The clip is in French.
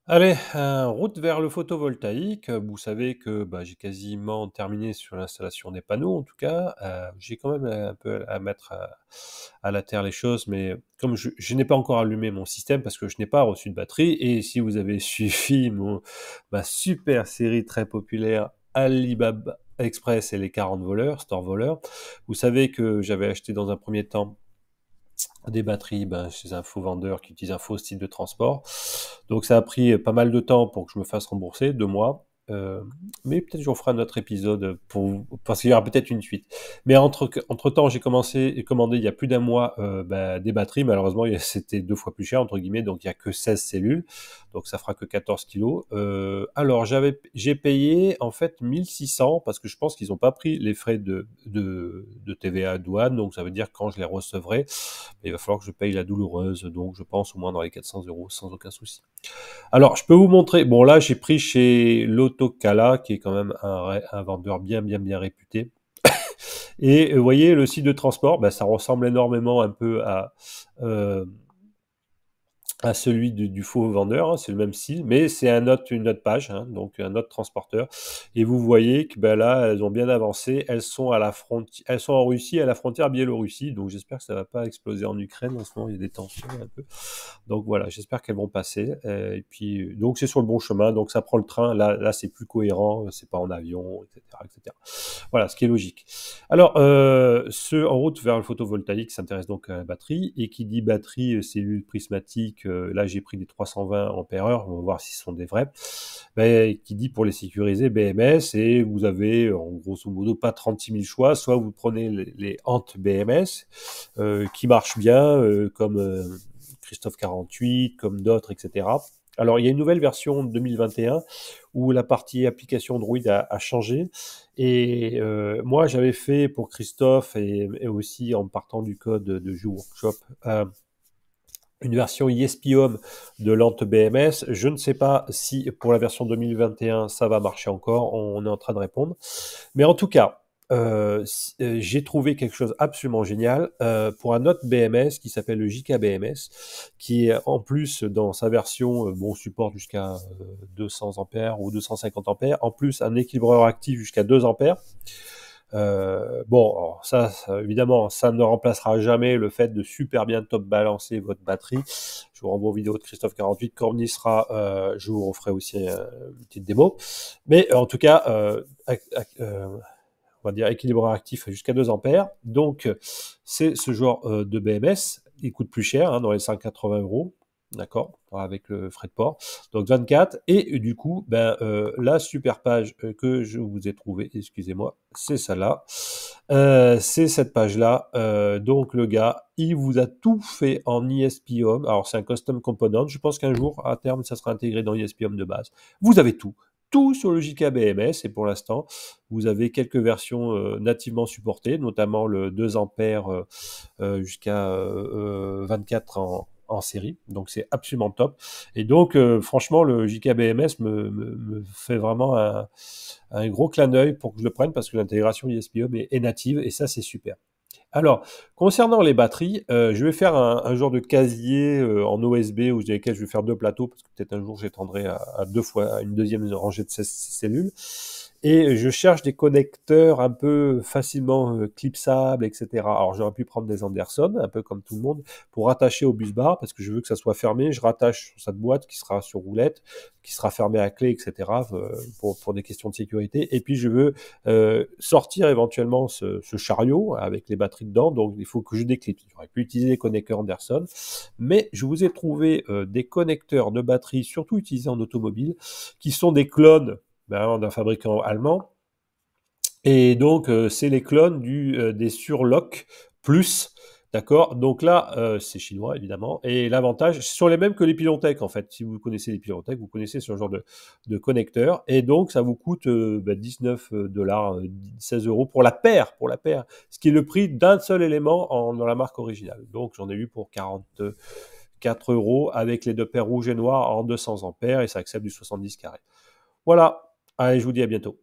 Allez, route vers le photovoltaïque. Vous savez que, bah, j'ai quasiment terminé sur l'installation des panneaux en tout cas. J'ai quand même un peu à mettre à la terre les choses, mais comme je n'ai pas encore allumé mon système parce que je n'ai pas reçu de batterie et si vous avez suivi ma super série très populaire Alibaba Express et les 40 voleurs, store voleurs, vous savez que j'avais acheté dans un premier temps des batteries, ben, chez un faux vendeur qui utilise un faux style de transport. Donc ça a pris pas mal de temps pour que je me fasse rembourser, 2 mois. Mais peut-être j'en ferai un autre épisode parce qu'il y aura peut-être une suite. Mais entre-temps, j'ai commencé et commandé il y a plus d'un mois bah, des batteries. Malheureusement, c'était 2 fois plus cher, entre guillemets, donc il n'y a que 16 cellules. Donc ça fera que 14 kilos. Alors j'ai payé en fait 1600 parce que je pense qu'ils n'ont pas pris les frais de TVA douane. Donc ça veut dire quand je les recevrai, il va falloir que je paye la douloureuse, donc je pense au moins dans les 400 euros sans aucun souci. Alors, je peux vous montrer, bon là j'ai pris chez l'Autocala, qui est quand même un vendeur bien réputé. Et vous voyez, le site de transport, bah, ça ressemble énormément un peu à celui du faux vendeur, hein, c'est le même style, mais c'est une autre page, hein, donc un autre transporteur. Et vous voyez que ben là, elles ont bien avancé. Elles sont elles sont en Russie, à la frontière Biélorussie. Donc j'espère que ça va pas exploser en Ukraine. En ce moment, il y a des tensions un peu. Donc voilà, j'espère qu'elles vont passer. Et puis donc c'est sur le bon chemin. Donc ça prend le train. Là c'est plus cohérent. C'est pas en avion, etc., etc. Voilà, ce qui est logique. Alors, en route vers le photovoltaïque s'intéresse donc à la batterie, et qui dit batterie, cellule prismatique, là j'ai pris des 320 ampères-heure, on va voir si ce sont des vrais, ben, qui dit pour les sécuriser BMS, et vous avez en grosso modo pas 36 000 choix, soit vous prenez les Ant BMS, qui marchent bien, comme Christophe 48, comme d'autres, etc. Alors, il y a une nouvelle version 2021 où la partie application Android a changé. Et moi, j'avais fait pour Christophe et aussi en partant du code de Jeux Workshop une version ISP Home de Lente BMS. Je ne sais pas si pour la version 2021 ça va marcher encore. On est en train de répondre. Mais en tout cas, j'ai trouvé quelque chose absolument génial pour un autre BMS qui s'appelle le JKBMS, qui est en plus dans sa version, bon, supporte jusqu'à 200 ampères ou 250 ampères, en plus un équilibreur actif jusqu'à 2 ampères. Bon, alors évidemment, ça ne remplacera jamais le fait de super bien top balancer votre batterie. Je vous renvoie aux vidéos de Christophe 48. Quand on y sera, je vous referai aussi une petite démo. Mais en tout cas, on va dire équilibreur actif jusqu'à 2 ampères. Donc, c'est ce genre de BMS. Il coûte plus cher, hein, dans les 180 euros. D'accord, avec le frais de port. Donc 24. Et du coup, ben, la super page que je vous ai trouvée, excusez-moi, c'est celle-là. C'est cette page-là. Donc le gars, il vous a tout fait en ISP Home. Alors c'est un custom component. Je pense qu'un jour, à terme, ça sera intégré dans ISP Home de base. Vous avez tout. Tout sur le JKBMS, et pour l'instant, vous avez quelques versions nativement supportées, notamment le 2 ampères jusqu'à 24 en série. Donc c'est absolument top. Et donc franchement, le JKBMS me fait vraiment un gros clin d'œil pour que je le prenne parce que l'intégration ISP-Home est native et ça c'est super. Alors, concernant les batteries, je vais faire un genre de casier en OSB où, avec lequel je vais faire 2 plateaux, parce que peut-être un jour j'étendrai à 2 fois, à une deuxième rangée de 16 cellules. Et je cherche des connecteurs un peu facilement clipsables, etc. Alors j'aurais pu prendre des Anderson, un peu comme tout le monde, pour rattacher au bus bar, parce que je veux que ça soit fermé. Je rattache sur cette boîte qui sera sur roulette, qui sera fermée à clé, etc. Pour des questions de sécurité. Et puis je veux sortir éventuellement ce chariot avec les batteries dedans, donc il faut que je déclipse. J'aurais pu utiliser les connecteurs Anderson, mais je vous ai trouvé des connecteurs de batterie, surtout utilisés en automobile, qui sont des clones d'un fabricant allemand. Et donc, c'est les clones des Surlock Plus. D'accord. Donc là, c'est chinois, évidemment. Et l'avantage, ce sont les mêmes que les Pilontech, en fait. Si vous connaissez les Pilontech, vous connaissez ce genre de connecteur. Et donc, ça vous coûte 19 dollars, 16 euros pour la paire, ce qui est le prix d'un seul élément dans la marque originale. Donc, j'en ai eu pour 44 euros avec les 2 paires rouges et noires en 200 ampères, et ça accepte du 70 carré. Voilà. Allez, je vous dis à bientôt.